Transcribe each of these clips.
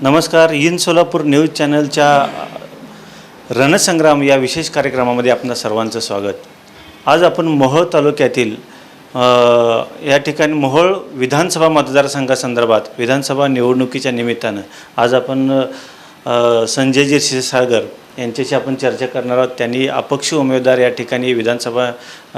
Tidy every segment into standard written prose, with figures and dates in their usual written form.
नमस्कार. In Solapur news चॅनलच्या रणसंग्राम या विशेष कार्यक्रमामध्ये आपणा सर्वांचं स्वागत. आज आपण मोहोळ तालुक्यातील या ठिकाणी मोहोळ विधानसभा मतदारसंघासंदर्भात विधानसभा निवडणुकीच्या निमित्तानं आज आपण संजयजी क्षीरसागर यांच्याशी आपण चर्चा करणार आहोत. त्यांनी अपक्ष उमेदवार या ठिकाणी विधानसभा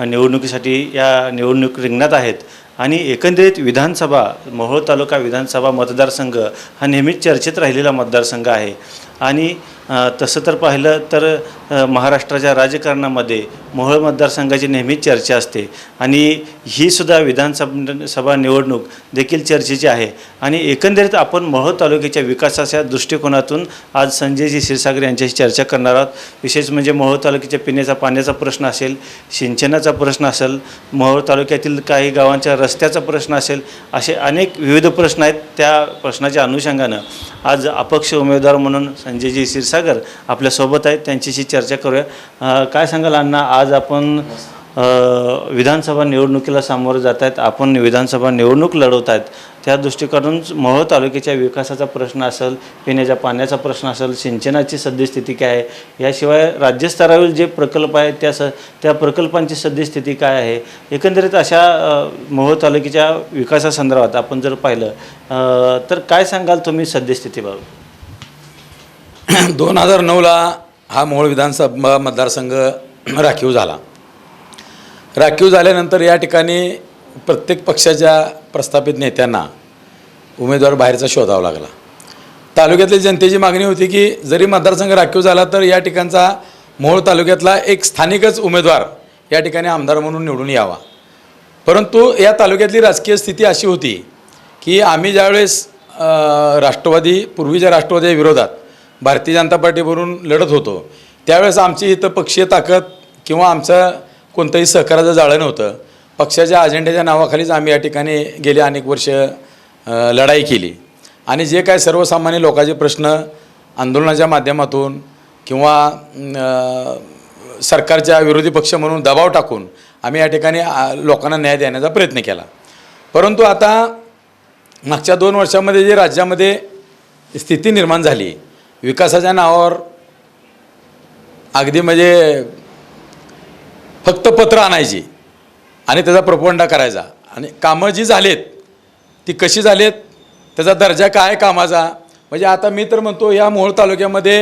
निवडणुकीसाठी या निवडणूक रिंगणात आहेत आणि एकंदरीत विधानसभा मोहोळ तालुका विधानसभा मतदारसंघ हा नेहमीच चर्चेत राहिलेला मतदारसंघ आहे आणि तसं तर पाहिलं तर महाराष्ट्राच्या राजकारणामध्ये मोहोळ मतदारसंघाची नेहमीच चर्चा असते आणि ही सुद्धा विधानसभा निवडणूक देखील चर्चेची आहे. आणि एकंदरीत आपण मोहोळ तालुक्याच्या विकासाच्या दृष्टिकोनातून आज संजयजी क्षीरसागर यांच्याशी चर्चा करणार आहोत. विशेष म्हणजे मोहोळ तालुक्याच्या पिण्याचा पाण्याचा प्रश्न असेल, सिंचनाचा प्रश्न असेल, मोहोळ तालुक्यातील काही गावांच्या रस्त्याचा प्रश्न असेल, असे अनेक विविध प्रश्न आहेत. त्या प्रश्नाच्या अनुषंगानं आज अपक्ष उमेदवार म्हणून संजयजी क्षीरसागर आपल्यासोबत आहेत. त्यांच्याशी चर्चा करूया. काय सांगाल अण्णा, आज आपण विधानसभा निवडणुकीला सामोरे जात आहेत, आपण विधानसभा निवडणूक लढवत आहेत. त्या दृष्टिकोनातून मोहोळ तालुक्याच्या विकासाचा प्रश्न असेल, पिण्याच्या पाण्याचा प्रश्न असेल, सिंचनाची सद्यस्थिती काय आहे, याशिवाय राज्यस्तरावरील जे प्रकल्प आहेत त्या प्रकल्पांची सद्यस्थिती काय आहे, एकंदरीत अशा मोहोळ तालुक्याच्या विकासासंदर्भात आपण जर पाहिलं तर काय सांगाल तुम्ही सद्यस्थितीबाबत? 2009ला हा मोहोळ विधानसभा मतदारसंघ राखीव झाला. राखीव झाल्यानंतर या ठिकाणी प्रत्येक पक्षाच्या प्रस्थापित नेत्यांना उमेदवार बाहेरचा शोधावा लागला. तालुक्यातली जनतेची मागणी होती की जरी मतदारसंघ राखीव झाला तर या ठिकाणचा मोहोळ तालुक्यातला एक स्थानिकच उमेदवार या ठिकाणी आमदार म्हणून निवडून यावा. परंतु या तालुक्यातली राजकीय स्थिती अशी होती की आम्ही ज्यावेळेस पूर्वीच्या राष्ट्रवादी विरोधात भारतीय जनता पार्टीवरून लढत होतो त्यावेळेस आमची इथं पक्षीय ताकद किंवा आमचं कोणतंही सहकार्याचं जाळं नव्हतं. पक्षाच्या अजेंड्याच्या नावाखालीच आम्ही या ठिकाणी गेली अनेक वर्ष लढाई केली आणि जे काय सर्वसामान्य लोकांचे प्रश्न आंदोलनाच्या माध्यमातून किंवा सरकारच्या विरोधी पक्ष म्हणून दबाव टाकून आम्ही या ठिकाणी लोकांना न्याय देण्याचा प्रयत्न केला. परंतु आता मागच्या 2 वर्षामध्ये जे राज्यामध्ये स्थिती निर्माण झाली, विकासाच्या नावावर अगदी म्हणजे फक्त पत्र आणायची आणि त्याचा प्रोपगंडा करायचा आणि कामं जी झालेत ती कशी झालेत, त्याचा दर्जा काय कामाचा, म्हणजे आता मी तर म्हणतो या मोहोळ तालुक्यामध्ये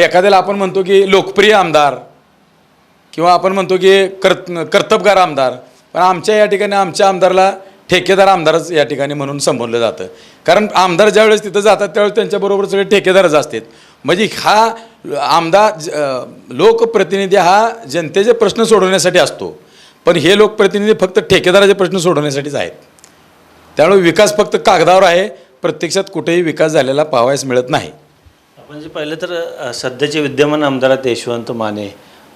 एखाद्याला आपण म्हणतो की लोकप्रिय आमदार किंवा आपण म्हणतो की कर्तबगार आमदार, पण आमच्या या ठिकाणी आमच्या आमदारला ठेकेदार आमदारच या ठिकाणी म्हणून संबोधलं जातं. कारण आमदार ज्यावेळेस तिथं जातात त्यावेळेस त्यांच्याबरोबर सगळे ठेकेदारच असतात. म्हणजे हा आमदार लोकप्रतिनिधी हा जनतेचे प्रश्न सोडवण्यासाठी असतो, पण हे लोकप्रतिनिधी फक्त ठेकेदाराचे प्रश्न सोडवण्यासाठीच आहेत. त्यामुळे विकास फक्त कागदावर आहे, प्रत्यक्षात कुठेही विकास झालेला पाहावयास मिळत नाही. आपण जे पाहिलं तर सध्याचे विद्यमान आमदार आहेत यशवंत माने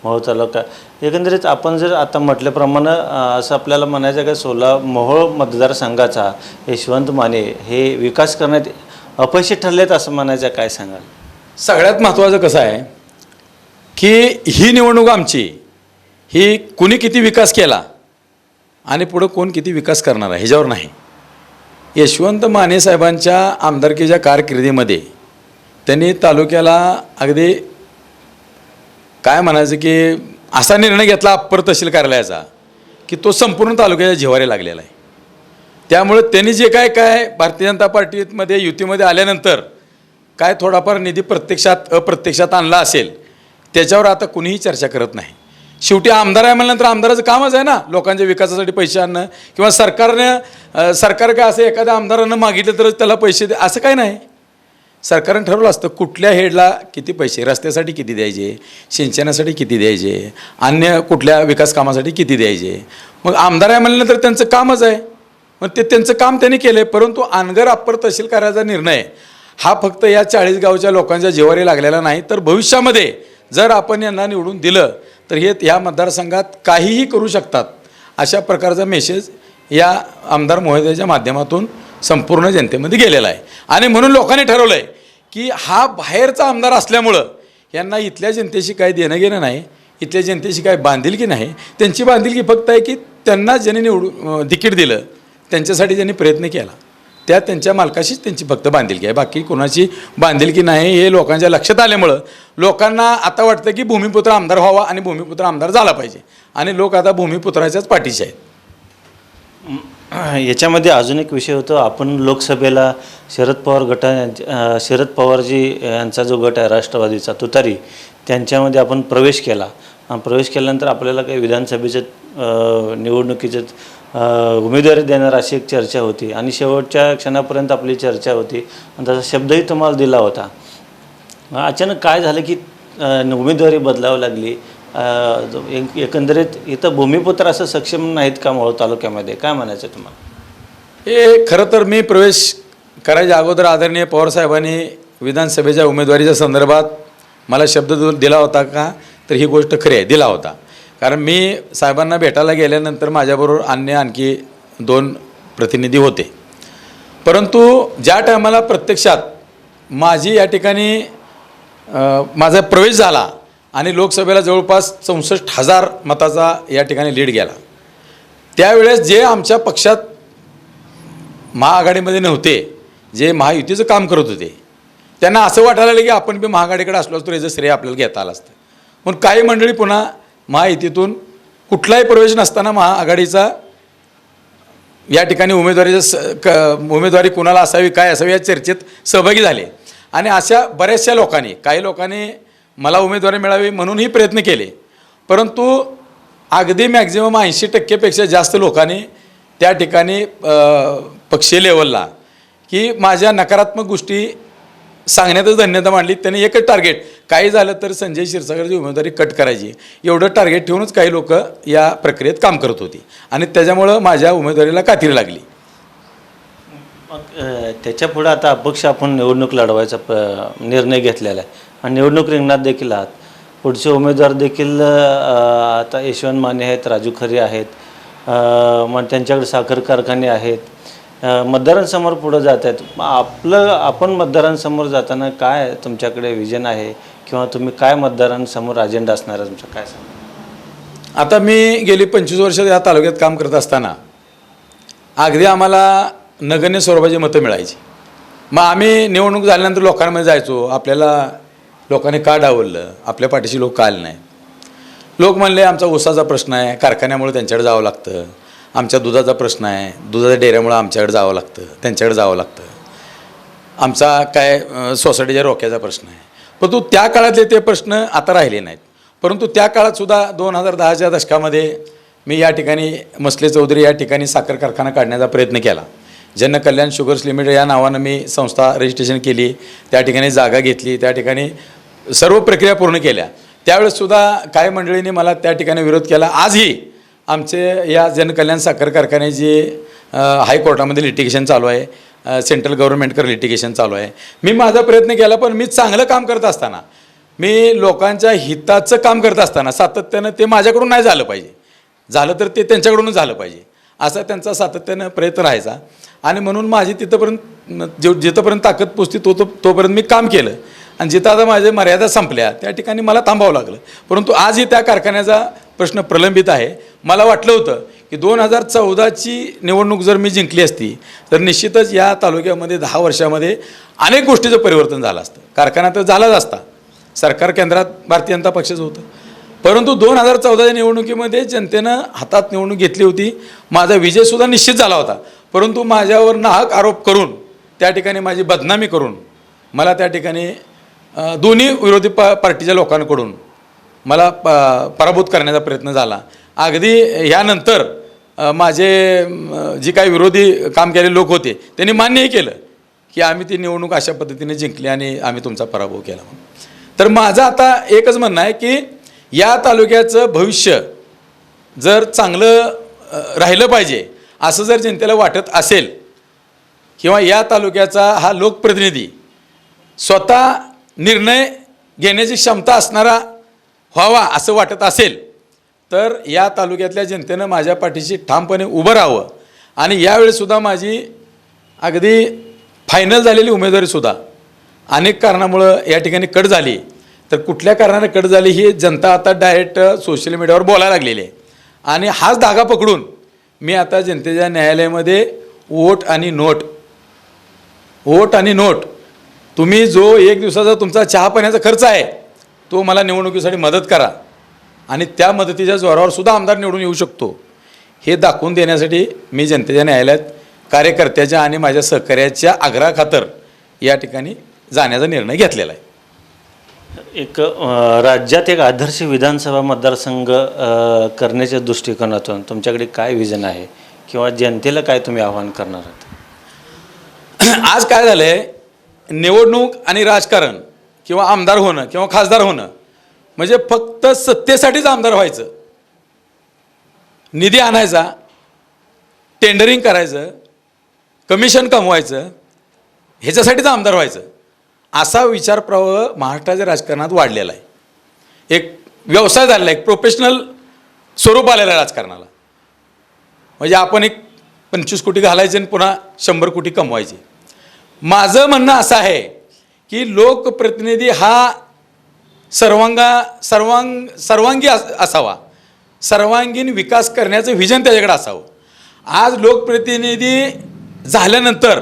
मोहोळ तालुका. एकंदरीत आपण जर आता म्हटल्याप्रमाणे असं आपल्याला म्हणायचं का मोहोळ मतदारसंघाचा यशवंत माने हे विकास करण्यात अपयशी ठरलेत असं म्हणायचं, काय सांगाल? सगळ्यात महत्त्वाचं कसं आहे की ही निवडणूक आमची ही कुणी किती विकास केला आणि पुढं कोण किती विकास करणार आहे ह्याच्यावर नाही. यशवंत माने साहेबांच्या आमदारकीच्या कारकिर्दीमध्ये त्यांनी तालुक्याला अगदी काय म्हणायचं की असा निर्णय घेतला अप्पर तहसील कार्यालयाचा की तो संपूर्ण तालुक्याच्या जिव्हारी लागलेला आहे. त्यामुळे त्यांनी जे काय भारतीय जनता पार्टीमध्ये युतीमध्ये आल्यानंतर काय थोडाफार निधी प्रत्यक्षात अप्रत्यक्षात आणला असेल त्याच्यावर आता कुणीही चर्चा करत नाही. शेवटी आमदार आहे म्हणल्यानंतर आमदाराचं कामच आहे ना लोकांच्या विकासासाठी पैसे आणणं, किंवा सरकार काय असं एखाद्या आमदारानं मागितलं तर त्याला पैसे दे असं काय नाही. सरकारनं ठरवलं असतं कुठल्या हेडला किती पैसे, रस्त्यासाठी किती द्यायचे, सिंचनासाठी किती द्यायचे, अन्य कुठल्या विकास कामासाठी किती द्यायचे. मग आमदार आहे म्हणल्यानंतर त्यांचं कामच आहे, मग ते त्यांचं काम त्यांनी केलं आहे. परंतु अनगर अप्पर तहसील कार्यालयाचा निर्णय हा फक्त या 40 गावच्या लोकांच्या जिव्हारी लागलेला नाही, तर भविष्यामध्ये जर आपण यांना निवडून दिलं तर हे या मतदारसंघात काहीही करू शकतात अशा प्रकारचा मेसेज या आमदार महोदयाच्या माध्यमातून संपूर्ण जनतेमध्ये गेलेला आहे. आणि म्हणून लोकांनी ठरवलं आहे की हा बाहेरचा आमदार असल्यामुळं यांना इथल्या जनतेशी काही देणं घेणं नाही, इथल्या जनतेशी काही बांधिलकी नाही. त्यांची बांधिलकी फक्त आहे की त्यांना ज्यांनी तिकीट दिलं त्यांच्यासाठी ज्यांनी प्रयत्न केला त्या त्यांच्या मालकाशीच त्यांची फक्त बांधिलकी आहे, बाकी कोणाची बांधिलकी नाही. हे लोकांच्या लक्षात आल्यामुळं लोकांना आता वाटतं की भूमिपुत्र आमदार व्हावा आणि भूमिपुत्र आमदार झाला पाहिजे आणि लोक आता भूमिपुत्राच्याच पाठीचे आहेत. याच्यामध्ये अजून एक विषय होतो. आपण लोकसभेला शरद पवारजी यांचा जो गट आहे राष्ट्रवादीचा तुतारी, त्यांच्यामध्ये आपण प्रवेश केला. प्रवेश केल्यानंतर आपल्याला काही विधानसभेचं निवडणुकीचं उमेदवारी देणार अशी एक चर्चा होती आणि शेवटच्या क्षणापर्यंत आपली चर्चा होती आणि तसा शब्दही तुम्हाला दिला होता. अचानक काय झालं की उमेदवारी बदलावी लागली. एकंदरीत इथं भूमिपुत्र असं सक्षम नाहीत का मोहोळ तालुक्यामध्ये, काय म्हणायचं तुम्हाला? हे खरं तर मी प्रवेश करायच्या अगोदर आदरणीय पवारसाहेबांनी विधानसभेच्या उमेदवारीच्या संदर्भात मला शब्द दिला होता का, तर ही गोष्ट खरी आहे, दिला होता. कारण मी साहेबांना भेटायला गेल्यानंतर माझ्याबरोबर आणखी 2 प्रतिनिधी होते. परंतु ज्या टायमाला प्रत्यक्षात माझी या ठिकाणी माझा प्रवेश झाला आणि लोकसभेला जवळपास 64,000 मताचा या ठिकाणी लीड गेला, त्यावेळेस जे आमच्या पक्षात महाआघाडीमध्ये नव्हते, जे महायुतीचं काम करत होते, त्यांना असं वाटायला लागलं की आपण बी महाआघाडीकडे असलो असतो, याचं श्रेय आपल्याला घेता आलं असतं. पण काही मंडळी पुन्हा महायुतीतून कुठलाही प्रवेश नसताना महाआघाडीचा या ठिकाणी उमेदवारी कुणाला असावी, काय असावी या चर्चेत सहभागी झाले. आणि अशा बऱ्याचशा लोकांनी, काही लोकांनी मला उमेदवारी मिळावी म्हणूनही प्रयत्न केले. परंतु अगदी मॅक्झिमम 80% जास्त लोकांनी त्या ठिकाणी पक्षीय लेवलला की माझ्या नकारात्मक गोष्टी सांगण्यातच धन्यता मांडली. त्यांनी एकच टार्गेट, काही झालं तर संजय क्षीरसागरची उमेदवारी कट करायची, एवढं टार्गेट ठेवूनच काही लोक या प्रक्रियेत काम करत होती आणि त्याच्यामुळं माझ्या उमेदवारीला कात्री लागली. मग त्याच्यापुढं आता अपक्ष आपण निवडणूक लढवायचा निर्णय घेतलेला आहे आणि निवडणूक रिंगणात देखील आहात. पुढचे उमेदवार देखील आता यशवंत माने आहेत, राजू खरे आहेत, मग त्यांच्याकडे साखर कारखाने आहेत, मतदारांसमोर पुढं जात आहेत. आपण मतदारांसमोर जाताना काय तुमच्याकडे विजन आहे किंवा तुम्ही काय मतदारांसमोर अजेंडा असणार आहे तुमचं, काय सांगा? आता मी गेली 25 वर्ष या तालुक्यात काम करत असताना अगदी आम्हाला नगण्य स्वरूपाची मतं मिळायची. मग आम्ही निवडणूक झाल्यानंतर लोकांमध्ये जायचो, आपल्याला लोकांनी का डावललं, आपल्या पाठीशी लोक का आले नाही. लोक म्हणले आमचा ऊसाचा प्रश्न आहे, कारखान्यामुळे त्यांच्याकडे जावं लागतं. आमच्या दुधाचा प्रश्न आहे, दुधाच्या डेऱ्यामुळं आमच्याकडे जावं लागतं, त्यांच्याकडे जावं लागतं. आमचा काय सोसायटीच्या रोक्याचा प्रश्न आहे. परंतु त्या काळातले ते प्रश्न आता राहिले नाहीत. परंतु त्या काळातसुद्धा 2010च्या दशकामध्ये मी या ठिकाणी मसले चौधरी या ठिकाणी साखर कारखाना काढण्याचा प्रयत्न केला. जनकल्याण शुगर्स लिमिटेड या नावानं मी संस्था रजिस्ट्रेशन केली, त्या ठिकाणी जागा घेतली, त्या ठिकाणी सर्व प्रक्रिया पूर्ण केल्या. त्यावेळेससुद्धा काही मंडळींनी मला त्या ठिकाणी विरोध केला. आजही आमचे या जनकल्याण साखर कारखान्याची हायकोर्टामध्ये लिटिगेशन चालू आहे, सेंट्रल गव्हर्नमेंटकर लिटिगेशन चालू आहे. मी माझा प्रयत्न केला, पण मी चांगलं काम करत असताना, मी लोकांच्या हिताचं काम करत असताना सातत्यानं ते माझ्याकडून नाही झालं पाहिजे, झालं तर ते त्यांच्याकडूनच झालं पाहिजे असा त्यांचा सातत्यानं प्रयत्न राहायचा. आणि म्हणून माझी जिथंपर्यंत ताकद पोचती तोपर्यंत मी काम केलं आणि जिथं आता माझ्या मर्यादा संपल्या त्या ठिकाणी मला थांबावं लागलं. परंतु आजही त्या कारखान्याचा प्रश्न प्रलंबित आहे. मला वाटलं होतं की 2014ची निवडणूक जर मी जिंकली असती तर निश्चितच या तालुक्यामध्ये 10 वर्षामध्ये अनेक गोष्टीचं परिवर्तन झालं असतं. कारखाना तर झालाच असता, सरकार केंद्रात भारतीय जनता पक्षाचं होतं. परंतु 2014च्या निवडणुकीमध्ये जनतेनं हातात निवडणूक घेतली होती. माझा विजयसुद्धा निश्चित झाला होता. परंतु माझ्यावर नाहक आरोप करून त्या ठिकाणी माझी बदनामी करून मला त्या ठिकाणी दोन्ही विरोधी पार्टीच्या लोकांकडून मला पराभूत करण्याचा प्रयत्न झाला. अगदी ह्यानंतर माझे जी काही विरोधी काम केलेले लोक होते त्यांनी मान्यही केलं की आम्ही ती निवडणूक अशा पद्धतीने जिंकली आणि आम्ही तुमचा पराभव केला. तर माझं आता एकच म्हणणं आहे की या तालुक्याचं भविष्य जर चांगलं राहिलं पाहिजे असं जर जनतेला वाटत असेल किंवा या तालुक्याचा हा लोकप्रतिनिधी स्वतः निर्णय घेण्याची क्षमता असणारा व्हावा असं वाटत असेल तर या तालुक्यातल्या जनतेनं माझ्या पाठीशी ठामपणे उभं राहावं. आणि यावेळीसुद्धा माझी अगदी फायनल झालेली उमेदवारीसुद्धा अनेक कारणामुळं या ठिकाणी कट झाली. तर कुठल्या कारणाने कट झाली ही जनता आता डायरेक्ट सोशल मीडियावर बोलायला लागलेली आहे. आणि हाच धागा पकडून मी आता जनतेच्या न्यायालयामध्ये वोट आणि नोट ओट आणि नोट, तुम्ही जो एक दिवसाचा तुमचा चहा पाण्याचा खर्च आहे तो मला निवडणुकीसाठी मदत करा आणि त्या मदतीच्या जोरावर सुद्धा आमदार निवडून येऊ शकतो हे दाखवून देण्यासाठी मी जनतेच्या न्यायालयात कार्यकर्त्याच्या आणि माझ्या सहकार्याच्या आग्रहाखातर या ठिकाणी जाण्याचा निर्णय घेतलेला आहे. एक राज्यात एक आदर्श विधानसभा मतदारसंघ करण्याच्या दृष्टिकोनातून तुमच्याकडे काय विजन आहे किंवा जनतेला काय तुम्ही आवाहन करणार आहात? आज काय झालं आहे, निवडणूक आणि राजकारण किंवा आमदार होणं किंवा खासदार होणं म्हणजे फक्त सत्तेसाठीच आमदार व्हायचं, निधी आणायचा, टेंडरिंग करायचं, कमिशन कमवायचं, ह्याच्यासाठीच आमदार व्हायचं असा विचार प्रवाह महाराष्ट्राच्या राजकारणात वाढलेला आहे. एक व्यवसाय झालेला आहे, एक प्रोफेशनल स्वरूप आलेलं आहे राजकारणाला. म्हणजे आपण एक 25 कोटी घालायचे आणि पुन्हा 100 कोटी कमवायचे. माझं म्हणणं असं आहे की लोकप्रतिनिधी हा सर्वांगी असावा, सर्वांगीण विकास करण्याचं व्हिजन त्याच्याकडे असावं. आज लोकप्रतिनिधी झाल्यानंतर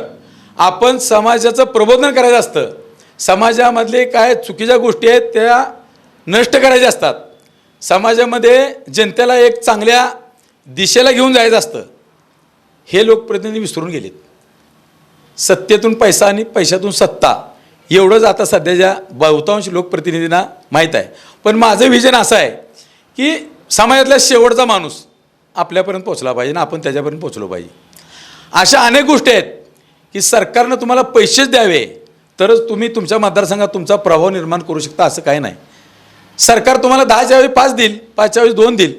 आपण समाजाचं प्रबोधन करायचं असतं, समाजामधले काय चुकीच्या गोष्टी आहेत त्या नष्ट करायच्या असतात, समाजामध्ये जनतेला एक चांगल्या दिशेला घेऊन जायचं असतं. हे लोकप्रतिनिधी विसरून गेलेत. सत्तेतून पैसा आणि पैशातून सत्ता एवढंच आता सध्याच्या बहुतांश लोकप्रतिनिधींना माहीत आहे. पण माझं विजन असं आहे की समाजातला शेवटचा माणूस आपल्यापर्यंत पोचला पाहिजे आणि आपण त्याच्यापर्यंत पोचलो पाहिजे. अशा अनेक गोष्टी आहेत की सरकारनं तुम्हाला पैसेच द्यावे तरच तुम्ही तुमच्या मतदारसंघात तुमचा प्रभाव निर्माण करू शकता असं काही नाही. सरकार तुम्हाला 10च्या ऐवजी 5 देईल, 5च्या ऐवजी 2 देईल,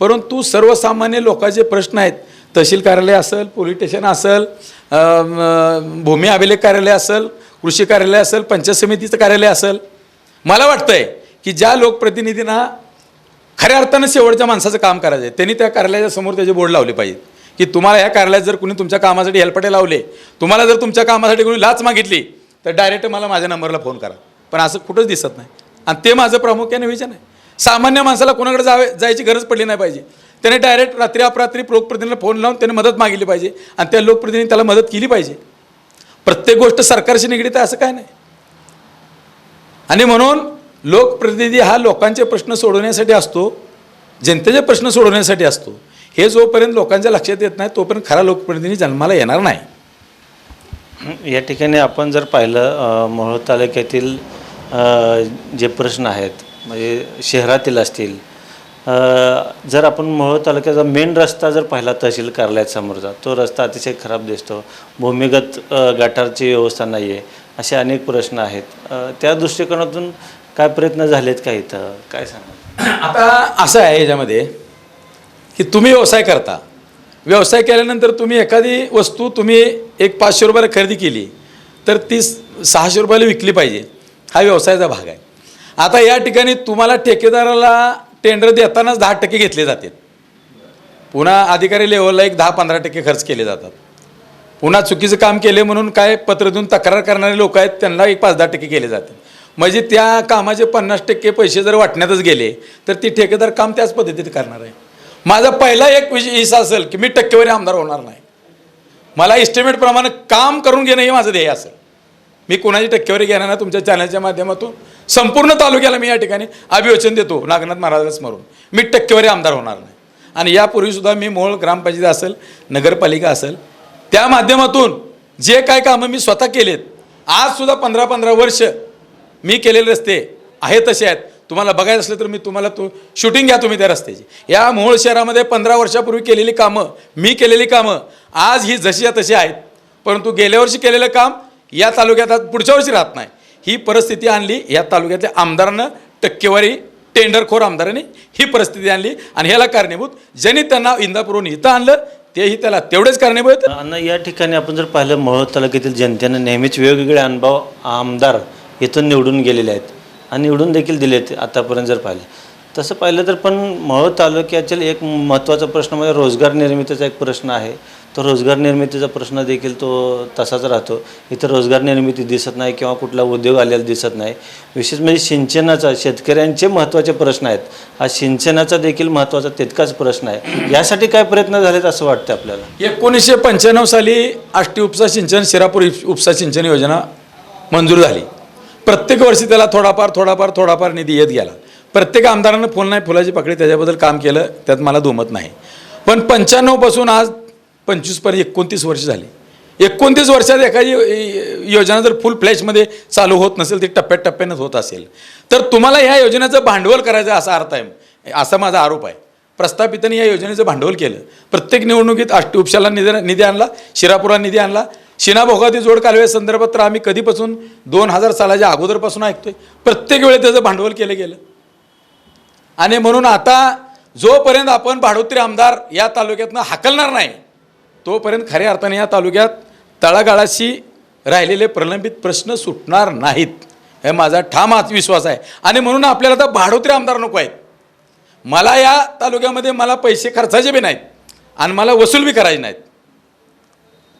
परंतु सर्वसामान्य लोकांचे प्रश्न आहेत, तहसील कार्यालय असेल, पोलीस स्टेशन असेल, भूमी अभिलेख कार्यालय असेल, कृषी कार्यालय असेल, पंचायत समितीचं कार्यालय असेल, मला वाटतंय की ज्या लोकप्रतिनिधींना खऱ्या अर्थानं शेवटच्या माणसाचं काम करायचं आहे त्यांनी त्या कार्यालयाच्या समोर त्याचे बोर्ड लावले पाहिजेत की तुम्हाला ह्या कार्यालयात जर कुणी तुमच्या कामासाठी हेल्पटे लावले, तुम्हाला जर तुमच्या कामासाठी कोणी लाच मागितली तर डायरेक्ट मला माझ्या नंबरला फोन करा. पण असं कुठंच दिसत नाही आणि ते माझं प्रामुख्याने विजन आहे. सामान्य माणसाला कोणाकडे जायची गरज पडली नाही पाहिजे. त्याने डायरेक्ट रात्री अपरात्री लोकप्रतिनिधीला फोन लावून त्याने मदत मागितली पाहिजे आणि त्या लोकप्रतिनिधी त्याला मदत केली पाहिजे. प्रत्येक गोष्ट सरकारशी निगडीत आहे असं काय नाही. आणि म्हणून लोकप्रतिनिधी हा लोकांचे प्रश्न सोडवण्यासाठी असतो, जनतेचे प्रश्न सोडवण्यासाठी असतो. हे जोपर्यंत लोकांच्या लक्षात येत नाही तोपर्यंत खरा लोकप्रतिनिधी जन्माला येणार नाही. या ठिकाणी आपण जर पाहिलं मोहोळ तालुक्यातील जे प्रश्न आहेत म्हणजे शहरातील असतील, जर आपण मोहोळ तालुक्याचा मेन रस्ता जर पाहिला तहसील कार्यालयासमोरचा तो रस्ता अतिशय खराब दिसतो, भूमिगत गटारची व्यवस्था नाही आहे, असे अनेक प्रश्न आहेत. त्या दृष्टिकोनातून काय प्रयत्न झालेत का इथं काय सांगा? आता असं आहे याच्यामध्ये की तुम्ही व्यवसाय करता, व्यवसाय केल्यानंतर तुम्ही एखादी वस्तू तुम्ही एक 500 रुपयाला खरेदी केली तर ती 600 रुपयाला विकली पाहिजे, हा व्यवसायाचा भाग आहे. आता या ठिकाणी तुम्हाला ठेकेदाराला टेंडर देतानाच 10% घेतले जातात, पुन्हा अधिकारी लेवलला एक 10-15% खर्च केले जातात, पुन्हा चुकीचं काम केले म्हणून काय पत्र देऊन तक्रार करणारे लोक आहेत त्यांना एक 5-10% केले जातात. म्हणजे त्या कामाचे 50% पैसे जर वाटण्यातच गेले तर ती ठेकेदार काम त्याच पद्धतीत करणार आहे. माझा पहिला एक हिस्सा असेल की मी टक्केवारी आमदार होणार नाही, मला इस्टिमेटप्रमाणे काम करून घेणं हे माझं ध्येय असेल. मी कोणाची टक्केवारी घेणार नाही. तुमच्या चॅनलच्या माध्यमातून संपूर्ण तालुक्याला मी या ठिकाणी अभिवचन देतो नागनाथ महाराज स्मरून मी टक्केवारी आमदार होणार नाही. आणि यापूर्वीसुद्धा मी मोहोळ ग्रामपंचायत असेल, नगरपालिका असेल, त्या माध्यमातून जे काय कामं मी स्वतः केलेत, आजसुद्धा 15-15 वर्ष मी केलेले रस्ते आहे तसे आहेत. तुम्हाला बघायचं असलं तर मी तुम्हाला शूटिंग घ्या तुम्ही त्या रस्त्याची. या मोहोळ शहरामध्ये 15 वर्षापूर्वी केलेली कामं, मी केलेली कामं आज ही जशीच्या तशी आहेत, परंतु गेल्या वर्षी केलेलं काम या तालुक्यात आज पुढच्या वर्षी राहत नाही. ही परिस्थिती आणली या तालुक्यातल्या आमदारांना, टक्केवारी टेंडरखोर आमदारांनी ही परिस्थिती आणली आणि ह्याला कारणीभूत ज्यांनी त्यांना इंदापूरहून इथं आणलं तेही त्याला तेवढेच कारणीभूत. आणि या ठिकाणी आपण जर पाहिलं मोहोळ तालुक्यातील जनतेनं नेहमीच वेगवेगळे अनुभव आमदार इथून निवडून गेलेले आहेत आणि निवडून देखील दिलेत आतापर्यंत जर पाहिलं तसं पाहिलं तर. पण मोहोळ तालुक्यातील एक महत्त्वाचा प्रश्न म्हणजे रोजगार निर्मितीचा एक प्रश्न आहे. तो रोजगार निर्मितीचा प्रश्न देखील तो तसाच राहतो. इथं रोजगार निर्मिती दिसत नाही किंवा कुठला उद्योग आलेला दिसत नाही. विशेष म्हणजे सिंचनाचा शेतकऱ्यांचे महत्त्वाचे प्रश्न आहेत. हा सिंचनाचा देखील महत्त्वाचा तितकाच प्रश्न आहे. यासाठी काय प्रयत्न झालेत असं वाटतं आपल्याला? 1995 साली आष्टी उपसा सिंचन, शिरापूर उपसा सिंचन योजना मंजूर झाली. प्रत्येक वर्षी त्याला थोडाफार निधी येत गेला. प्रत्येक आमदारानं फुल नाही फुलाची पकडी त्याच्याबद्दल काम केलं, त्यात मला दुमत नाही. पण 95 पासून आज 25 पर्यंत 29 वर्ष झाली. 29 वर्षात एखादी योजना जर फुल फ्लॅशमध्ये चालू होत नसेल, ती टप्प्याटप्प्यानंच होत असेल, तर तुम्हाला ह्या योजनेचं भांडवल करायचं असा अर्थ आहे, असा माझा आरोप आहे. प्रस्थापितांनी या योजनेचं भांडवल केलं. प्रत्येक निवडणुकीत आष्टी उपशाला निधी आणला, शिरापुरा निधी आणला. शिना भोगाती जोड कालव्या संदर्भात तर आम्ही कधीपासून 2000 सालाच्या अगोदरपासून ऐकतोय. प्रत्येक वेळेस त्याचं भांडवल केलं गेलं. आणि म्हणून आता जोपर्यंत आपण भाडोत्री आमदार या तालुक्यातनं हाकलणार नाही, तोपर्यंत खऱ्या अर्थाने या तालुक्यात तळागाळाशी राहिलेले प्रलंबित प्रश्न सुटणार नाहीत, हे माझा ठाम आत्मविश्वास आहे. आणि म्हणून आपल्याला आता भाडोत्री आमदार नको आहेत. मला या तालुक्यामध्ये मला पैसे खर्चाचे बी नाहीत आणि मला वसूल बी करायचे नाहीत.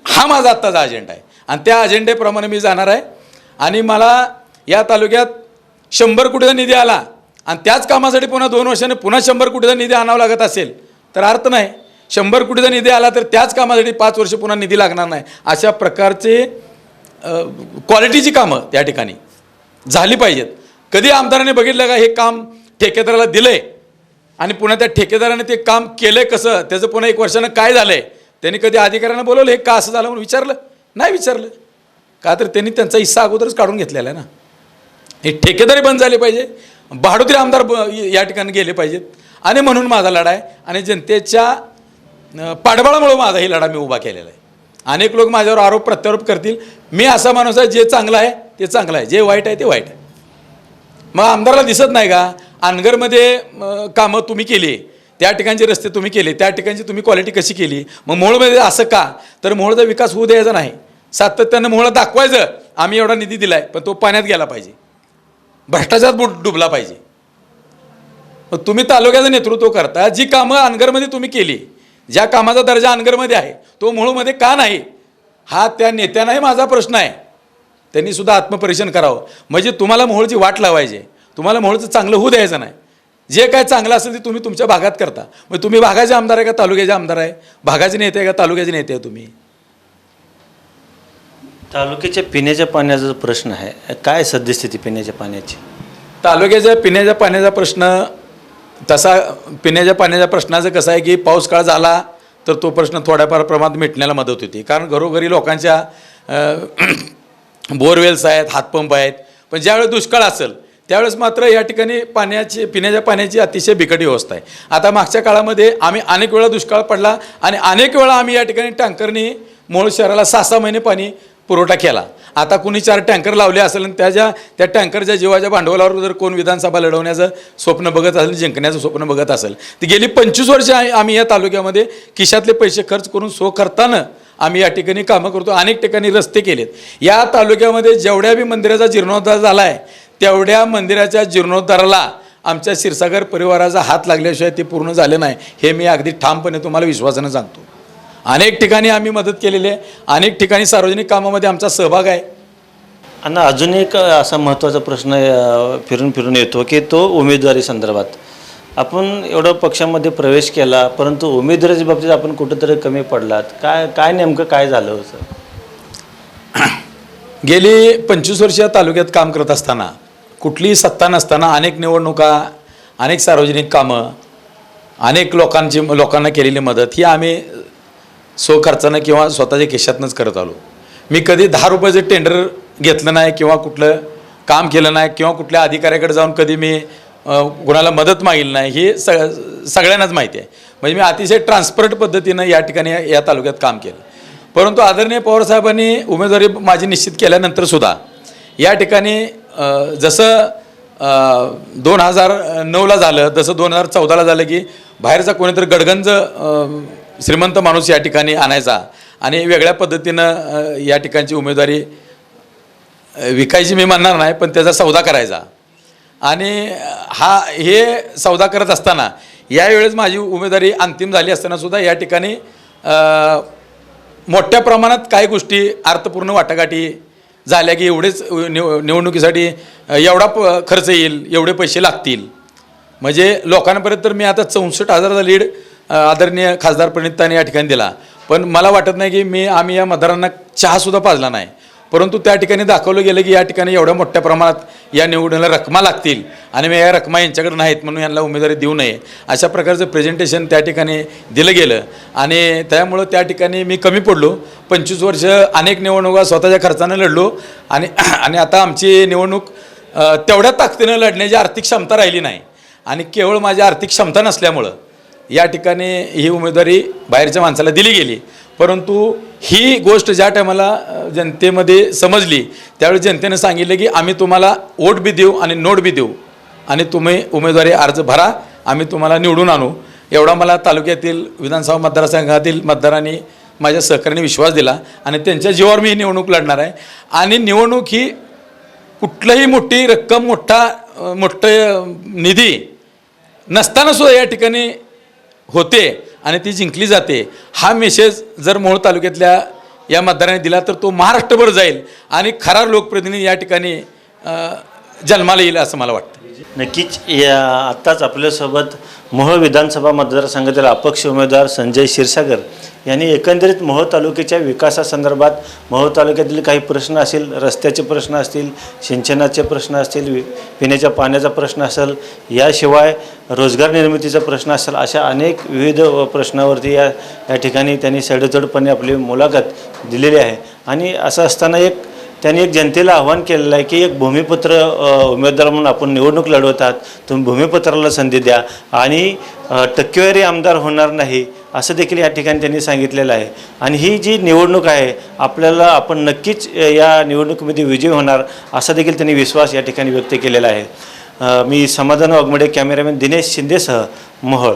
हा माझा आत्ताचा अजेंडा आहे आणि त्या अजेंडेप्रमाणे मी जाणार आहे. आणि मला या तालुक्यात 100 कोटीचा निधी आला आणि त्याच कामासाठी पुन्हा 2 वर्षांनी पुन्हा 100 कोटीचा निधी आणावा लागत असेल तर अर्थ नाही. 100 कोटीचा निधी आला तर त्याच कामासाठी 5 वर्ष पुन्हा निधी लागणार नाही. अशा प्रकारचे क्वालिटीची कामं त्या ठिकाणी झाली पाहिजेत. कधी आमदाराने बघितलं का हे काम ठेकेदाराला दिलं आहे आणि पुन्हा त्या ठेकेदाराने ते काम केलं आहे कसं, त्याचं पुन्हा 1 वर्षानं काय झालं आहे, त्यांनी कधी अधिकाऱ्यांना बोलवलं हे का असं झालं म्हणून विचारलं नाही? विचारलं का? तर त्यांनी त्यांचा हिस्सा अगोदरच काढून घेतलेला आहे ना. हे ठेकेदारी बंद झाले पाहिजे, भाडोत्री आमदार या ठिकाणी गेले पाहिजेत. आणि म्हणून माझा लढा आहे आणि जनतेच्या पाठबळामुळे माझा ही लढा मी उभा केलेला आहे. अनेक लोक माझ्यावर आरोप प्रत्यारोप करतील. मी असा माणूस आहे, जे चांगलं आहे ते चांगलं आहे, जे वाईट आहे ते वाईट आहे. मग आमदाराला दिसत नाही का अनगरमध्ये कामं तुम्ही केली, त्या ठिकाणचे रस्ते तुम्ही केले, त्या ठिकाणची तुम्ही क्वालिटी कशी केली, मग मोहोळमध्ये असं का? तर मोहोळचा विकास होऊ द्यायचा नाही. सातत्यानं मोहोळा दाखवायचं आम्ही एवढा निधी दिला आहे, पण तो पाण्यात गेला पाहिजे, भ्रष्टाचारात डुबला पाहिजे. मग तुम्ही तालुक्याचं नेतृत्व करता, जी कामं अनगरमध्ये तुम्ही केली, ज्या कामाचा दर्जा अनगरमध्ये आहे तो मोहोळमध्ये का नाही, हा त्या नेत्यांनाही माझा प्रश्न आहे. त्यांनी सुद्धा आत्मपरीक्षण करावं. म्हणजे तुम्हाला मोहोळची वाट लावायची, तुम्हाला मोहोळचं चांगलं होऊ द्यायचं नाही. जे काय चांगलं असेल ते तुम्ही तुमच्या भागात करता. मग तुम्ही भागाचे आमदार आहे का तालुक्याचे आमदार आहे? भागाचे नेते आहे का तालुक्याचे नेते आहे तुम्ही? तालुक्याच्या पिण्याच्या पाण्याचा जो प्रश्न आहे, काय सद्यस्थिती पिण्याच्या पाण्याची? तालुक्याच्या पिण्याच्या पाण्याचा प्रश्न तसा पिण्याच्या पाण्याच्या प्रश्नाचं कसं आहे की पाऊस काळ झाला तर तो प्रश्न थोड्याफार प्रमाणात मिटण्याला मदत होती. कारण घरोघरी लोकांच्या बोरवेल्स आहेत, हातपंप आहेत. पण ज्यावेळेस दुष्काळ असेल त्यावेळेस मात्र या ठिकाणी पिण्याच्या पाण्याची अतिशय बिकट व्यवस्था आहे. आता मागच्या काळामध्ये आम्ही अनेक वेळा दुष्काळ पडला आणि अनेक वेळा आम्ही या ठिकाणी टँकरनी मोहोळ शहराला 6-6 महिने पाणी पुरवठा केला. आता कुणी 4 टँकर लावले असेल आणि त्या टँकरच्या जीवाच्या भांडवलावर जर कोण विधानसभा लढवण्याचं स्वप्न बघत असेल, जिंकण्याचं स्वप्न बघत असेल, ती गेली 25 वर्ष आम्ही या तालुक्यामध्ये खिशातले पैसे खर्च करून करताना आम्ही या ठिकाणी कामं करतो. अनेक ठिकाणी रस्ते केलेत. या तालुक्यामध्ये जेवढ्या बी मंदिराचा जीर्णोद्धार झाला आहे तेवढ्या मंदिराच्या जीर्णोद्धाराला आमच्या क्षीरसागर परिवाराचा हात लागल्याशिवाय ते पूर्ण झाले नाही, हे मी अगदी ठामपणे तुम्हाला विश्वासानं सांगतो. अनेक ठिकाणी आम्ही मदत केलेली आहे, अनेक ठिकाणी सार्वजनिक कामामध्ये आमचा सहभाग आहे. आणि अजून एक असा महत्त्वाचा प्रश्न फिरून येतो की तो उमेदवारी संदर्भात. आपण एवढं पक्षामध्ये प्रवेश केला, परंतु उमेदवारीच्या बाबतीत आपण कुठंतरी कमी पडलात. काय नेमकं काय झालं होतं? गेली 25 वर्ष तालुक्यात काम करत असताना, कुठलीही सत्ता नसताना अनेक निवडणुका, अनेक सार्वजनिक कामं, अनेक लोकांना केलेली मदत ही आम्ही स्वखर्चानं किंवा स्वतःच्या खिशातनंच करत आलो. मी कधी 10 रुपयाचं टेंडर घेतलं नाही किंवा कुठलं काम केलं नाही किंवा कुठल्या अधिकाऱ्याकडे जाऊन कधी मी कोणाला मदत मागितली नाही, हे सगळ्यांनाच माहिती आहे. म्हणजे मी अतिशय ट्रान्सपरंट पद्धतीनं या ठिकाणी या तालुक्यात काम केलं. परंतु आदरणीय पवारसाहेबांनी उमेदवारी माझी निश्चित केल्यानंतरसुद्धा या ठिकाणी जसं 2009ला झालं, तसं 2014ला झालं की बाहेरचा कोणीतरी गडगंज श्रीमंत माणूस या ठिकाणी आणायचा आणि वेगळ्या पद्धतीनं या ठिकाणची उमेदवारी विकायची मी म्हणणार नाही, पण त्याचा सौदा करायचा. आणि हे सौदा करत असताना यावेळेस माझी उमेदवारी अंतिम झाली असताना सुद्धा या ठिकाणी मोठ्या प्रमाणात काही गोष्टी अर्थपूर्ण वाटाघाटी झाल्या की एवढेच निवडणुकीसाठी एवढा खर्च येईल, एवढे पैसे लागतील. म्हणजे लोकांपर्यंत तर मी आता 64,000चा लीड आदरणीय खासदार प्रणितांनी या ठिकाणी दिला. पण मला वाटत नाही की आम्ही या मतदारांना चहासुद्धा पाजला नाही. परंतु त्या ठिकाणी दाखवलं गेलं की या ठिकाणी एवढ्या मोठ्या प्रमाणात या निवडणुकीला रकमा लागतील आणि मी या रकमा यांच्याकडे नाहीत म्हणून यांना उमेदवारी देऊ नये अशा प्रकारचं प्रेझेंटेशन त्या ठिकाणी दिलं गेलं. आणि त्यामुळं त्या ठिकाणी मी कमी पडलो. 25 वर्ष अनेक निवडणुका स्वतःच्या खर्चानं लढलो आणि आता आमची निवडणूक तेवढ्या ताकदीनं लढण्याची आर्थिक क्षमता राहिली नाही. आणि केवळ माझी आर्थिक क्षमता नसल्यामुळं या ठिकाणी ही उमेदवारी बाहेरच्या माणसाला दिली गेली. परंतु ही गोष्ट ज्या टायमाला जनतेमध्ये समजली त्यावेळी जनतेनं सांगितलं की आम्ही तुम्हाला वोट बी देऊ आणि नोट बी देऊ आणि तुम्ही उमेदवारी अर्ज भरा, आम्ही तुम्हाला निवडून आणू. एवढा मला तालुक्यातील विधानसभा मतदारसंघातील मतदारांनी माझ्या सहकार्याने विश्वास दिला आणि त्यांच्या जीवावर मी ही निवडणूक लढणार आहे. आणि निवडणूक ही कुठलंही मोठी रक्कम मोठं निधी नसताना सुद्धा या ठिकाणी होते आणि ती जिंकली जाते. हा मेसेज जर मोहोळ तालुक्यातल्या या मतदारांनी दिला तर तो महाराष्ट्रभर जाईल आणि खरा लोकप्रतिनिधी या ठिकाणी जन्माला येईल असं मला वाटतं. नक्कीच आत्ताच आपल्यासोबत मोहोळ विधानसभा मतदारसंघातील अपक्ष उमेदवार संजय क्षीरसागर यांनी एकंदरीत मोहोळ तालुक्याच्या विकासासंदर्भात मोहोळ तालुक्यातील काही प्रश्न असतील, रस्त्याचे प्रश्न असतील, सिंचनाचे प्रश्न असतील, पिण्याच्या पाण्याचा प्रश्न असेल, याशिवाय रोजगार निर्मितीचा प्रश्न असेल, अशा अनेक विविध प्रश्नावरती या ठिकाणी त्यांनी सडेतोडपणे आपली मुलाखत दिलेली आहे. आणि असं असताना त्यांनी एक जनतेला आव्हान केलेलं आहे की एक भूमिपुत्र उमेदवार म्हणून आपण निवडणूक लढवत आहात, तुम्ही भूमिपुत्राला संधी द्या आणि टक्केवारी आमदार होणार नाही असं देखील या ठिकाणी त्यांनी सांगितलेलं आहे. आणि ही जी निवडणूक आहे आपण नक्कीच या निवडणुकीमध्ये विजयी होणार असा देखील त्यांनी विश्वास या ठिकाणी व्यक्त केलेला आहे. मी समाधान वाघमोडे, कॅमेरामॅन दिनेश शिंदेसह मोहोळ.